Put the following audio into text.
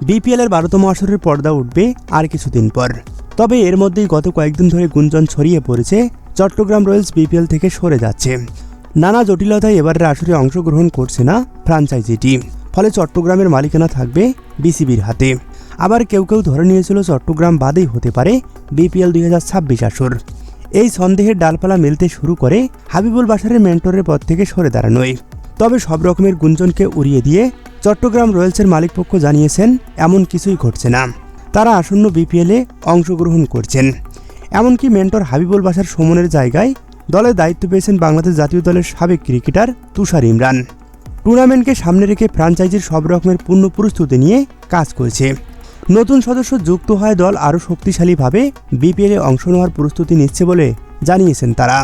BPL এর 12তম আসরের পর্দা উঠবে আর কিছুদিন পর। তবে এর মধ্যেই গত কয়েকদিন ধরে গুঞ্জন ছড়িয়ে পড়েছে চট্টগ্রাম রয়্যালস বিপিএল থেকে সরে যাচ্ছে। নানা জটিলতায় এবারের আসরে অংশগ্রহণ করছে না ফ্র্যাঞ্চাইজিটি, ফলে চট্টগ্রামের মালিকানা থাকবে বিসিবির হাতে। আবার কেউ কেউ ধরে নিয়েছিল চট্টগ্রাম বাদেই হতে পারে বিপিএল 2026 আসর। এই সন্দেহের ডালপালা মেলতে শুরু করে হাবিবুল বাশারের মেন্টরের পদ থেকে সরে দাঁড়ানোয়। তবে সব রকমের গুঞ্জনকে উড়িয়ে দিয়ে চট্টগ্রাম রয়্যালসের মালিকপক্ষ জানিয়েছেন এমন কিছুই ঘটছে না, তারা আসন্ন বিপিএলে অংশগ্রহণ করছেন। এমনকি মেন্টর হাবিবুল বাশার সুমনের জায়গায় দলে দায়িত্ব পেয়েছেন বাংলাদেশ জাতীয় দলের সাবেক ক্রিকেটার তুষার ইমরান। টুর্নামেন্টকে সামনে রেখে ফ্র্যাঞ্চাইজির সব রকমের পূর্ণ প্রস্তুতি নিয়ে কাজ করছে। নতুন সদস্য যুক্ত হয় দল আরও শক্তিশালীভাবে বিপিএলে অংশ নেওয়ার প্রস্তুতি নিচ্ছে বলে জানিয়েছেন তারা।